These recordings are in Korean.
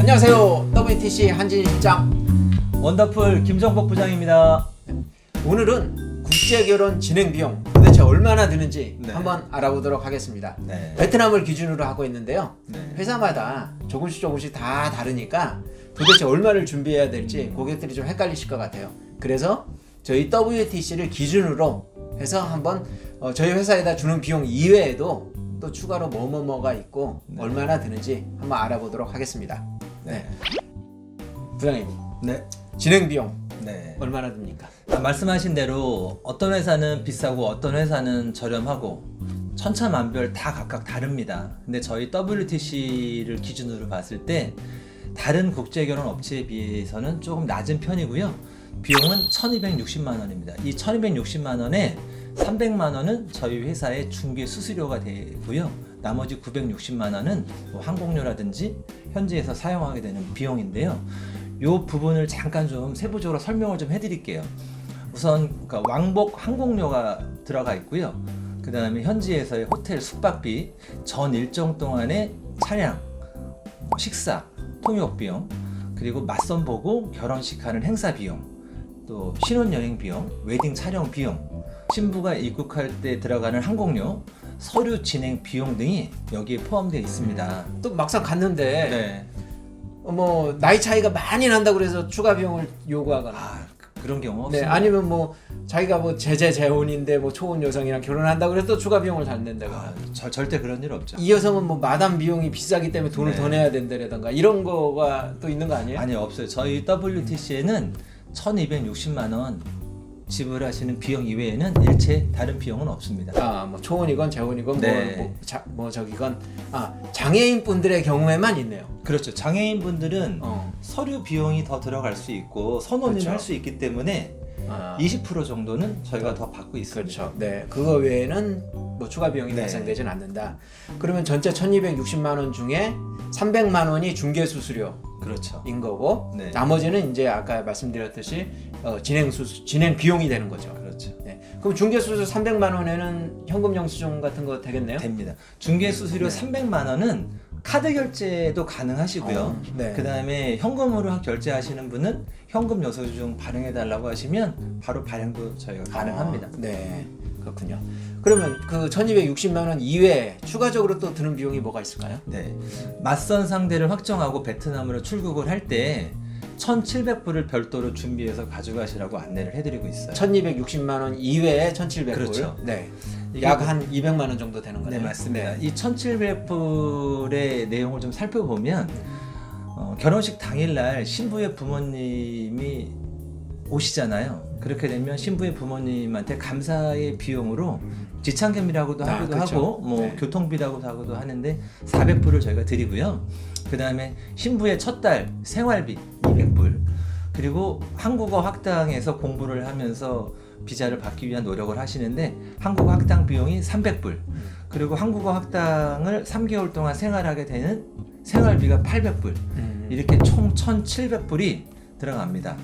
안녕하세요. WTC 한진희 실장. 원더풀 김정복 부장입니다. 오늘은 국제결혼 진행 비용 도대체 얼마나 드는지 네. 한번 알아보도록 하겠습니다. 네. 베트남을 기준으로 하고 있는데요. 네. 회사마다 조금씩 다 다르니까 도대체 얼마를 준비해야 될지 고객들이 좀 헷갈리실 것 같아요. 그래서 저희 WTC를 기준으로 해서 한번 저희 회사에다 주는 비용 이외에도 또 추가로 뭐가 있고 네. 얼마나 드는지 한번 알아보도록 하겠습니다. 네. 부장님, 네. 진행 비용 네. 얼마나 듭니까? 말씀하신 대로 어떤 회사는 비싸고 어떤 회사는 저렴하고 천차만별 다 각각 다릅니다. 근데 저희 WTC를 기준으로 봤을 때 다른 국제결혼 업체에 비해서는 조금 낮은 편이고요. 비용은 1260만 원입니다. 이 1260만 원에 300만 원은 저희 회사의 중개 수수료가 되고요. 나머지 960만 원은 뭐 항공료라든지 현지에서 사용하게 되는 비용인데요. 이 부분을 잠깐 좀 세부적으로 설명을 좀 해드릴게요. 우선 그러니까 왕복 항공료가 들어가 있고요. 그 다음에 현지에서의 호텔 숙박비, 전 일정 동안의 차량, 식사, 통역 비용, 그리고 맞선 보고 결혼식 하는 행사 비용, 또 신혼여행 비용, 웨딩 촬영 비용, 신부가 입국할 때 들어가는 항공료, 서류 진행 비용 등이 여기에 포함되어 있습니다. 또 막상 갔는데 네. 뭐 나이 차이가 많이 난다고 그래서 추가 비용을 요구하거나 그런 경우 네, 없습니다. 아니면 뭐 자기가 뭐 재혼인데 뭐 초혼 여성이랑 결혼한다고 그래서 또 추가 비용을 잘 낸다거나 절대 그런 일 없죠. 이 여성은 뭐 마담 비용이 비싸기 때문에 돈을 네. 더 내야 된다라던가 이런 거가 또 있는 거 아니에요? 아니 없어요. 저희 WTC에는 1260만 원 지불하시는 비용 이외에는 일체 다른 비용은 없습니다. 뭐 초혼이건 재혼이건 네. 저기건 장애인 분들의 경우에만 있네요. 그렇죠. 장애인 분들은 서류 비용이 더 들어갈 수 있고 선혼인을 그렇죠. 할 수 있기 때문에 20% 정도는 저희가 더 받고 있습니다. 그렇죠. 네, 그거 외에는 뭐 추가 비용이 네. 발생되진 않는다. 그러면 전체 1,260만 원 중에 300만 원이 중개 수수료인 그렇죠. 거고, 네. 나머지는 이제 아까 말씀드렸듯이 진행 비용이 되는 거죠. 그렇죠. 네. 그럼 중개 수수료 300만 원에는 현금 영수증 같은 거 되겠네요? 됩니다. 중개 수수료 네. 300만 원은 카드 결제도 가능하시고요. 네. 그 다음에 현금으로 결제하시는 분은 현금 영수증 발행해 달라고 하시면 바로 발행도 저희가 가능합니다. 네, 그렇군요. 그러면 그 1,260만 원 이외에 추가적으로 또 드는 비용이 뭐가 있을까요? 네. 맞선 상대를 확정하고 베트남으로 출국을 할 때 1,700불을 별도로 준비해서 가져가시라고 안내를 해드리고 있어요. 1,260만 원 이외에 1,700불. 그렇죠. 네. 약 한 200만 원 정도 되는 거네요. 네, 맞습니다. 네. 이 1,700불의 내용을 좀 살펴보면 결혼식 당일날 신부의 부모님이 오시잖아요. 그렇게 되면 신부의 부모님한테 감사의 비용으로 지참금이라고도 하기도 그렇죠. 하고 뭐 네. 교통비라고도 하고도 하는데 400불을 저희가 드리고요. 그 다음에 신부의 첫 달 생활비 200불, 그리고 한국어 학당에서 공부를 하면서 비자를 받기 위한 노력을 하시는데 한국어 학당 비용이 300불, 그리고 한국어 학당을 3개월 동안 생활하게 되는 생활비가 800불, 이렇게 총 1,700불이 들어갑니다.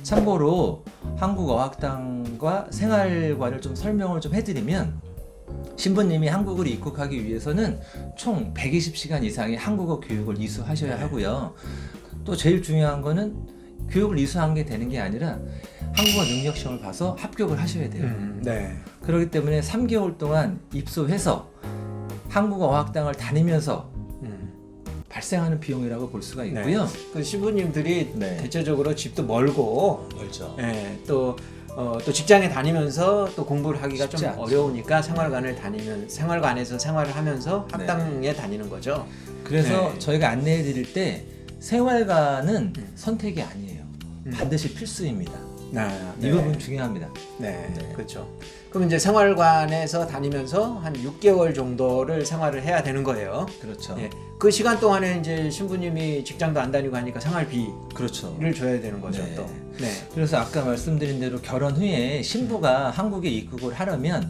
참고로 한국어 학당과 생활관을 좀 설명을 좀 해드리면, 신부님이 한국으로 입국하기 위해서는 총 120시간 이상의 한국어 교육을 이수하셔야 하고요. 또 제일 중요한 거는 교육을 이수한 게 되는 게 아니라 한국어 능력 시험을 봐서 합격을 하셔야 돼요. 네. 그렇기 때문에 3개월 동안 입소해서 한국어 어학당을 다니면서 발생하는 비용이라고 볼 수가 있고요. 네. 그 신부님들이 네. 대체적으로 집도 멀고, 멀죠. 네, 또 직장에 다니면서 또 공부를 하기가 쉽지 좀 않죠. 어려우니까 생활관에서 생활을 하면서 학당에 다니는 거죠. 그래서 네. 저희가 안내해 드릴 때 생활관은 선택이 아니에요. 반드시 필수입니다. 이 부분 중요합니다. 네, 네. 그렇죠. 그럼 이제 생활관에서 다니면서 한 6개월 정도를 생활을 해야 되는 거예요. 그렇죠. 네. 그 시간 동안에 이제 신부님이 직장도 안 다니고 하니까 생활비를 그렇죠. 줘야 되는 거죠. 네. 또. 네. 그래서 아까 말씀드린 대로 결혼 후에 신부가 한국에 입국을 하려면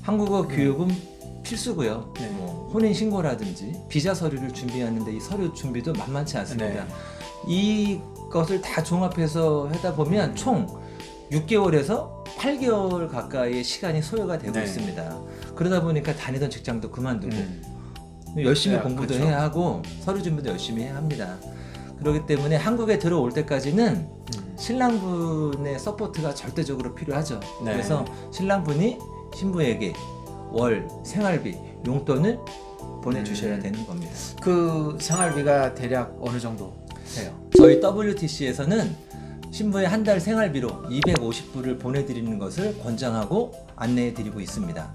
한국어 교육은 필수고요. 네. 뭐 혼인 신고라든지 비자 서류를 준비하는데 이 서류 준비도 만만치 않습니다. 네. 이것을 다 종합해서 하다 보면 총 6개월에서 8개월 가까이의 시간이 소요가 되고 네. 있습니다. 그러다 보니까 다니던 직장도 그만두고 열심히 네, 공부도 그렇죠. 해야 하고 서류 준비도 열심히 해야 합니다. 그렇기 때문에 한국에 들어올 때까지는 신랑분의 서포트가 절대적으로 필요하죠. 네. 그래서 신랑분이 신부에게 월 생활비 용돈을 보내주셔야 되는 겁니다. 그 생활비가 대략 어느 정도 돼요? 저희 WTC에서는 신부의 한 달 생활비로 250불을 보내드리는 것을 권장하고 안내해드리고 있습니다.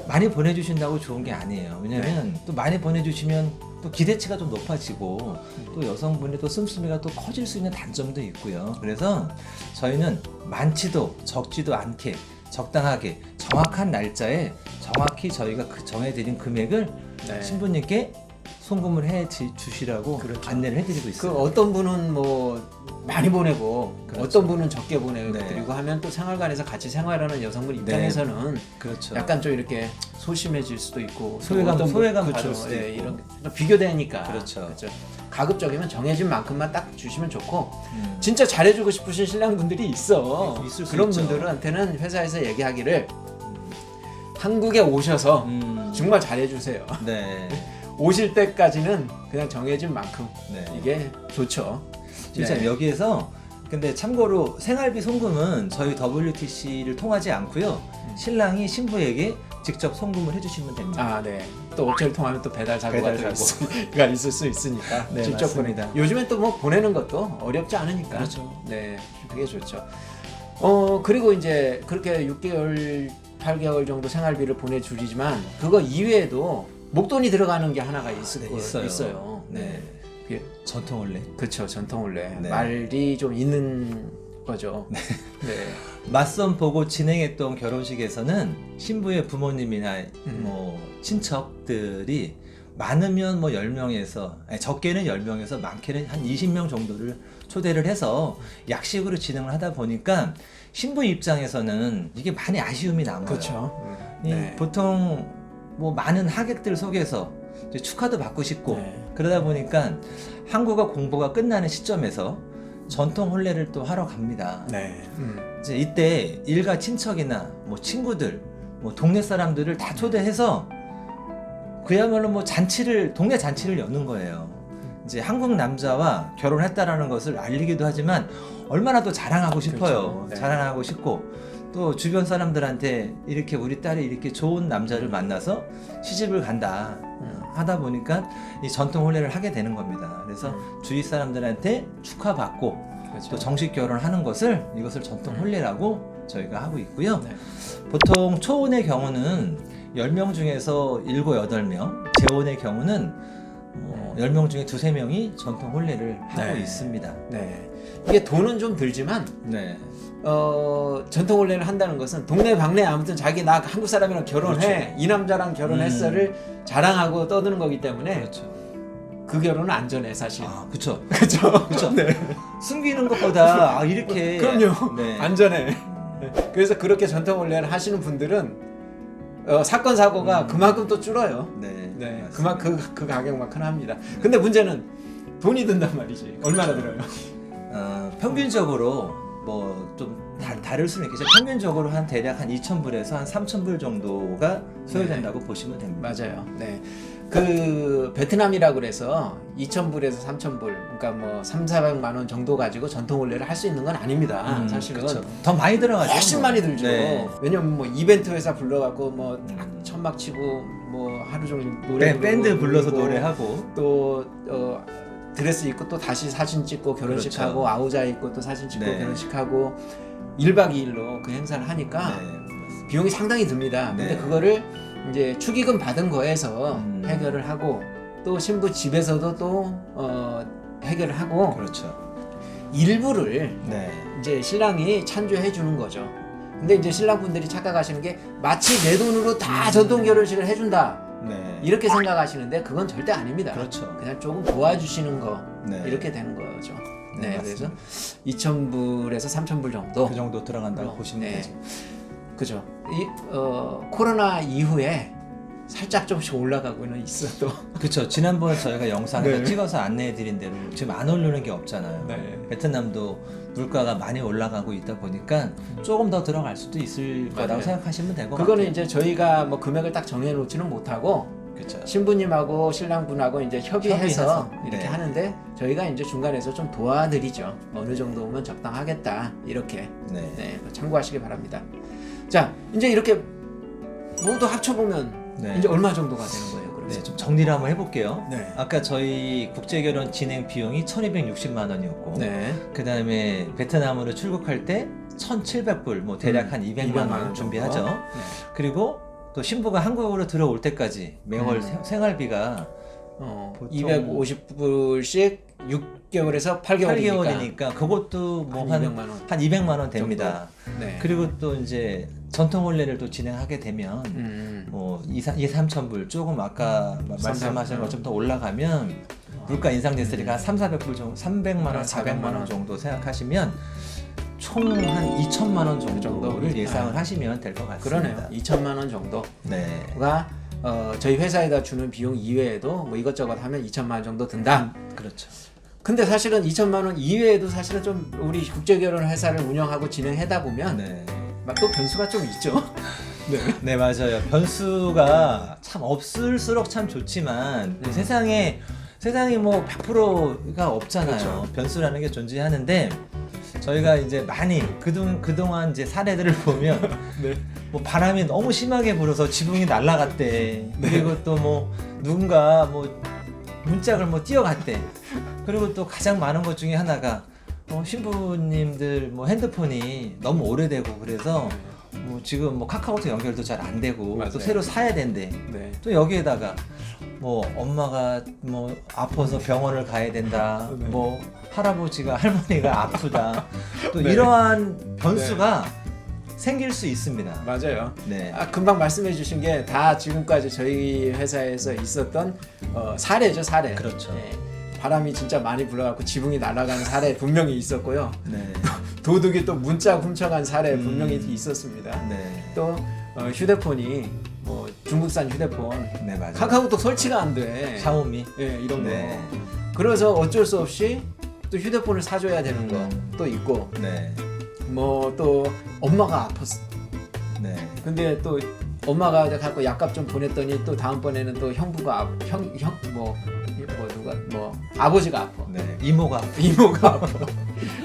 많이 보내주신다고 좋은 게 아니에요. 왜냐면 또 많이 보내주시면 또 기대치가 좀 높아지고 또 여성분이 또 씀씀이가 또 커질 수 있는 단점도 있고요. 그래서 저희는 많지도 적지도 않게 적당하게 정확한 날짜에 정확히 저희가 정해드린 금액을 네. 신부님께 송금을 해 주시라고 그렇죠. 안내를 해드리고 그 있어요. 어떤 분은 뭐 많이 보내고 그렇죠. 어떤 분은 적게 보내고 네. 그리고 하면 또 생활관에서 같이 생활하는 여성분 입장에서는 그렇죠. 약간 좀 이렇게 소심해질 수도 있고 소외감 그렇죠. 받을 수도 예, 있고. 이런 비교되니까 그렇죠. 가급적이면 정해진 만큼만 딱 주시면 좋고 음. 진짜 잘해주고 싶으신 신랑분들이 있어. 있을 수 그런 있죠. 분들한테는 회사에서 얘기하기를 한국에 오셔서 정말 잘해주세요. 네. 오실 때까지는 그냥 정해진 만큼 네. 이게 좋죠. 진짜 네. 여기에서 근데 참고로 생활비 송금은 저희 WTC를 통하지 않고요. 신랑이 신부에게 직접 송금을 해주시면 됩니다. 아, 네. 또 업체를 통하면 또 배달 사고가 배달 있을 수 있으니까 네, 직접 맞습니다. 요즘엔 또 뭐 보내는 것도 어렵지 않으니까. 그렇죠. 네, 그게 좋죠. 그리고 이제 그렇게 6개월, 8개월 정도 생활비를 보내주지만 그거 이외에도 목돈이 들어가는 게 하나가 있어요. 네. 그게 전통 원래. 그렇죠. 전통 원래 네. 말이 좀 있는 거죠. 네. 맞선 보고 진행했던 결혼식에서는 신부의 부모님이나 뭐 친척들이 많으면 뭐 10명에서 적게는 10명에서 많게는 한 20명 정도를 초대를 해서 약식으로 진행을 하다 보니까 신부 입장에서는 이게 많이 아쉬움이 남아요. 그렇죠. 보통 뭐 많은 하객들 속에서 이제 축하도 받고 싶고 네. 그러다 보니까 한국어 공부가 끝나는 시점에서 전통 혼례를 또 하러 갑니다. 네. 이제 이때 일가 친척이나 뭐 친구들, 뭐 동네 사람들을 다 초대해서 그야말로 뭐 동네 잔치를 여는 거예요. 이제 한국 남자와 결혼했다라는 것을 알리기도 하지만 얼마나 또 자랑하고 싶어요. 그렇죠. 네. 자랑하고 싶고 또 주변 사람들한테 이렇게 우리 딸이 이렇게 좋은 남자를 만나서 시집을 간다 하다 보니까 이 전통 혼례를 하게 되는 겁니다. 그래서 주위 사람들한테 축하받고 그렇죠. 또 정식 결혼하는 이것을 전통 혼례라고 저희가 하고 있고요. 네. 보통 초혼의 경우는 10명 중에서 7, 8명, 재혼의 경우는 10명 중에 2, 3명이 전통 혼례를 하고 네. 있습니다. 네. 이게 돈은 좀 들지만 네. 전통 혼례를 한다는 것은 동네 방네 아무튼 자기 나 한국 사람이랑 결혼해 그렇죠. 이 남자랑 결혼했어를 자랑하고 떠드는 거기 때문에 그렇죠. 그 결혼은 안전해 사실. 아, 그렇죠. 그렇죠. 그렇죠. 네. 숨기는 것보다 이렇게 그럼요. 네. 안전해. 그래서 그렇게 전통 혼례를 하시는 분들은 사건 사고가 그만큼 또 줄어요. 네. 네. 맞습니다. 그 가격만큼 합니다. 근데 문제는 돈이 든단 말이지. 얼마나 들어요? 평균적으로 뭐 좀 다를 수는 있겠죠. 평균적으로 한 대략 한 2,000불에서 한 3,000불 정도가 소요된다고 보시면 됩니다. 맞아요. 네. 그 베트남이라 그래서 2,000불에서 3,000불, 그러니까 뭐 3,400만 원 정도 가지고 전통 혼례를 할 수 있는 건 아닙니다. 사실은 그렇죠. 더 많이 들어가죠. 훨씬 많이 들죠. 네. 왜냐면 뭐 이벤트 회사 불러갖고 뭐 천막 치고 뭐 하루 종일 노래 밴드 불러서 부르고 노래하고 또 드레스 입고 또 다시 사진 찍고 결혼식하고 그렇죠. 아우자 입고 또 사진 찍고 네. 결혼식하고 1박 2일로 그 행사를 하니까 네. 비용이 상당히 듭니다. 근데 네. 그거를 이제 축의금 받은 거에서 해결을 하고 또 신부 집에서도 또 해결을 하고 그렇죠. 일부를 네. 이제 신랑이 찬조해 주는 거죠. 근데 이제 신랑분들이 착각하시는 게 마치 내 돈으로 다 전통 결혼식을 해준다 네. 이렇게 생각하시는데 그건 절대 아닙니다. 그렇죠. 그냥 조금 도와주시는 거 네. 이렇게 되는 거죠. 네, 네, 그래서 맞습니다. 2,000불에서 3,000불 정도. 그 정도 들어간다고 보시면 네. 되죠. 그죠. 코로나 이후에 살짝 좀씩 올라가고는 있어도. 그렇죠. 지난번에 저희가 영상에서 네. 찍어서 안내해드린 대로 지금 안 오르는 게 없잖아요. 네. 베트남도 물가가 많이 올라가고 있다 보니까 조금 더 들어갈 수도 있을 거라고 맞아요. 생각하시면 될 것 같아요. 그거는 이제 저희가 뭐 금액을 딱 정해놓지는 못하고 그쵸. 신부님하고 신랑분하고 이제 협의해서 이렇게 네. 하는데 저희가 이제 중간에서 좀 도와드리죠. 어느 정도면 적당하겠다 이렇게. 네. 네, 참고하시기 바랍니다. 자, 이제 이렇게 모두 합쳐보면 네. 이제 얼마 정도가 되는 거예요? 그래서? 네, 좀 정리를 한번 해볼게요. 네. 아까 저희 국제결혼 진행 비용이 1,260만 원이었고, 네. 그 다음에 베트남으로 출국할 때 1,700불, 뭐 대략 한 200만 원 준비하죠. 정도? 네. 그리고 또 신부가 한국으로 들어올 때까지 매월 생활비가 보통 250불씩 6개월에서 8개월이니까 8개월이니까 그것도 뭐 한 한 200만 원. 200만 원 됩니다. 네. 그리고 또 이제 전통 혼례를 또 진행하게 되면 뭐 2, 3천 불 조금 아까 말씀하신 것처럼 더 올라가면 물가 인상됐으니까 한 300만 원, 400만 원 정도 생각하시면 총 한 2천만 원 정도를 예상을 하시면 될 것 같습니다. 그러네요. 2천만 원 정도가 네. 저희 회사에다 주는 비용 이외에도 뭐 이것저것 하면 2천만 원 정도 든다. 그렇죠. 근데 사실은 2천만 원 이외에도 사실은 좀 우리 국제결혼 회사를 운영하고 진행하다 보면 네. 막 또 변수가 좀 있죠. 네. 네, 맞아요. 변수가 참 없을수록 참 좋지만 세상에 뭐 100%가 없잖아요. 그렇죠. 변수라는 게 존재하는데 저희가 이제 많이 그동안 이제 사례들을 보면 네. 뭐 바람이 너무 심하게 불어서 지붕이 날아갔대. 그리고 또 뭐 누군가 뭐 문짝을 뭐 뛰어갔대. 그리고 또 가장 많은 것 중에 하나가 신부님들 뭐 핸드폰이 너무 오래되고 그래서 뭐 지금 뭐 카카오톡 연결도 잘 안 되고 맞아요. 또 새로 사야 된대. 네. 또 여기에다가 뭐 엄마가 뭐 아파서 병원을 가야 된다. 네. 뭐 할아버지가 할머니가 아프다. 또 네. 이러한 변수가 생길 수 있습니다. 맞아요. 네. 금방 말씀해 주신 게 다 지금까지 저희 회사에서 있었던 사례죠, 사례. 그렇죠. 바람이 진짜 많이 불어갖고 지붕이 날아간 사례 분명히 있었고요. 네. 도둑이 또 문자 훔쳐간 사례 분명히 있었습니다. 네. 또 휴대폰이 뭐 중국산 휴대폰 네, 맞아요. 카카오톡 설치가 안 돼. 샤오미. 예, 이런 네. 거. 그래서 어쩔 수 없이 또 휴대폰을 사줘야 되는 거 또 있고 네. 뭐 또 엄마가 아팠어. 네. 근데 또 엄마가 갖고 약값 좀 보냈더니 또 다음번에는 또 형부가 누가 아버지가 아파. 네. 이모가. 이모가 아파.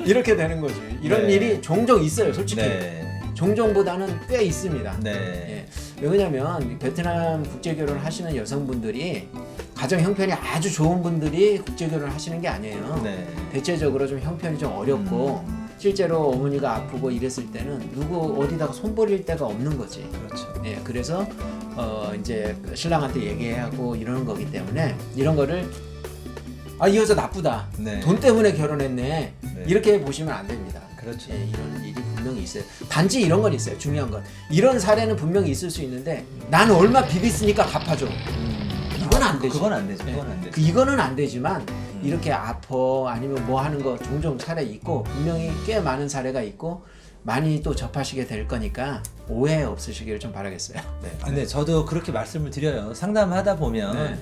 이렇게 되는 거지. 이런 네. 일이 종종 있어요, 솔직히. 네. 종종보다는 꽤 있습니다. 네. 예. 왜냐면 베트남 국제결혼 하시는 여성분들이 가정 형편이 아주 좋은 분들이 국제결혼 하시는 게 아니에요. 네. 대체적으로 좀 형편이 좀 어렵고 실제로 어머니가 아프고 이랬을 때는 누구 어디다가 손 버릴 데가 없는 거지. 그렇죠. 예, 그래서 이제 신랑한테 얘기하고 이러는 거기 때문에 이런 거를 이 여자 나쁘다. 네. 돈 때문에 결혼했네. 네. 이렇게 보시면 안 됩니다. 그렇죠. 예, 이런 일이 분명히 있어요. 단지 이런 건 있어요. 중요한 건 이런 사례는 분명히 있을 수 있는데 나는 얼마 빚있으니까 갚아줘. 이건 안 되죠. 그건 안 되죠. 예. 그건 안 되죠. 이거는 안 되지만 이렇게 아파 아니면 뭐 하는 거 종종 사례 있고 분명히 꽤 많은 사례가 있고 많이 또 접하시게 될 거니까 오해 없으시길 좀 바라겠어요. 네. 근데 저도 그렇게 말씀을 드려요. 상담하다 보면 네.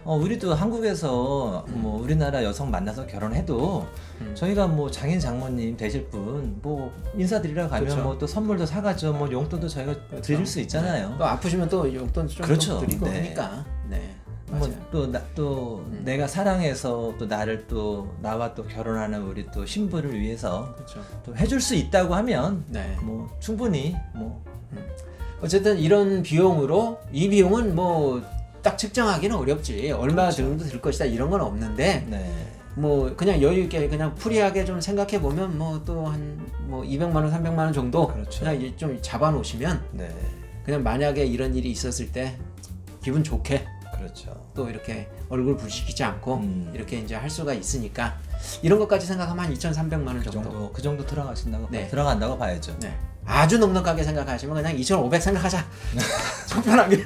우리도 한국에서 뭐 우리나라 여성 만나서 결혼해도 저희가 뭐 장인 장모님 되실 분 뭐 인사드리러 가면 그렇죠. 뭐 또 선물도 사가죠. 뭐 용돈도 저희가 그렇죠. 드릴 수 있잖아요. 또 아프시면 또 용돈 좀 그렇죠. 드리고 네. 하니까. 네. 맞아요. 또 내가 사랑해서 또 나를 또 나와 또 결혼하는 우리 또 신부를 위해서 그렇죠. 또 해줄 수 있다고 하면 네. 뭐 충분히 뭐 어쨌든 이런 비용으로 이 비용은 뭐 딱 측정하기는 어렵지. 얼마 그렇죠. 정도 들 것이다 이런 건 없는데 네. 뭐 그냥 여유 있게 그냥 프리하게 좀 생각해 보면 뭐 또 한 뭐 200만 원, 300만 원 정도 그렇죠. 그냥 좀 잡아 놓으시면 네. 그냥 만약에 이런 일이 있었을 때 기분 좋게 그렇죠. 또 이렇게 얼굴 붉히지 않고 이렇게 이제 할 수가 있으니까 이런 것까지 생각하면 한 2,300만 원 정도. 그 정도 네. 들어간다고 봐야죠. 네. 아주 넉넉하게 생각하시면 그냥 2,500 생각하자. 속편하게.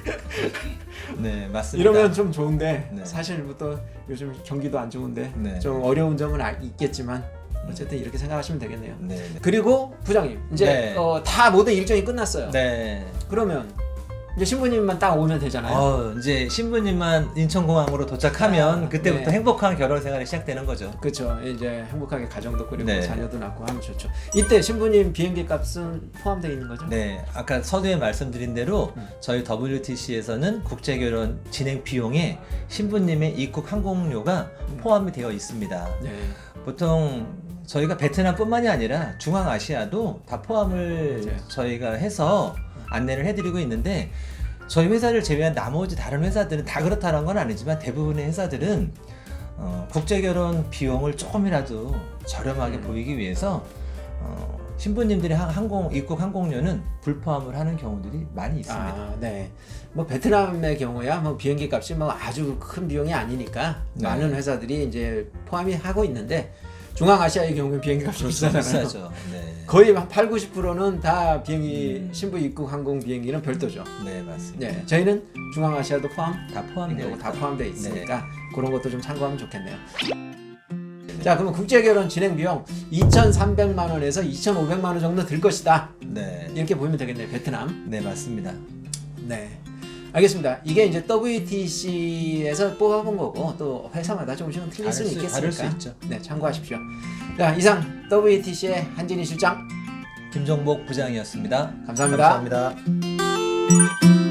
네, 맞습니다. 이러면 좀 좋은데 네. 사실 뭐 또 요즘 경기도 안 좋은데 네. 좀 어려운 점은 있겠지만 어쨌든 이렇게 생각하시면 되겠네요. 네. 네. 그리고 부장님 이제 네. 다 모든 일정이 끝났어요. 네. 그러면 이제 신부님만 딱 오면 되잖아요. 이제 신부님만 인천공항으로 도착하면 그때부터 네. 행복한 결혼 생활이 시작되는 거죠. 그렇죠. 이제 행복하게 가정도 꾸리고 네. 자녀도 낳고 하면 좋죠. 이때 신부님 비행기 값은 포함되어 있는 거죠? 네, 아까 서두에 말씀드린 대로 저희 WTC에서는 국제결혼 진행 비용에 신부님의 입국 항공료가 포함이 되어 있습니다. 네. 보통 저희가 베트남뿐만이 아니라 중앙아시아도 다 포함을 맞아요. 저희가 해서 안내를 해드리고 있는데 저희 회사를 제외한 나머지 다른 회사들은 다 그렇다는 건 아니지만 대부분의 회사들은 국제결혼 비용을 조금이라도 저렴하게 보이기 위해서 신부님들의 입국 항공료는 불포함을 하는 경우들이 많이 있습니다. 아, 네. 뭐 베트남의 경우야 뭐 비행기 값이 뭐 아주 큰 비용이 아니니까 네. 많은 회사들이 이제 포함이 하고 있는데 중앙아시아의 경우는 비행기 값이 비싸잖아요. 비싸죠. 네. 거의 한 8, 90%는 다 비행기 신부 입국 항공 비행기는 별도죠. 네, 맞습니다. 네, 저희는 중앙아시아도 포함, 다 포함되어 다 있다. 포함되어 있으니까 그런 것도 좀 참고하면 좋겠네요. 자, 그러면 국제결혼 진행 비용 2,300만 원에서 2,500만 원 정도 들 것이다. 네. 이렇게 보면 되겠네요. 베트남. 네, 맞습니다. 네. 알겠습니다. 이게 이제 WTC에서 뽑아본 거고 또 회사마다 조금씩은 틀릴 수는 있겠으니까. 다를 수 있죠. 네, 참고하십시오. 자, 이상 WTC의 한진희 실장 김종복 부장이었습니다. 감사합니다. 감사합니다.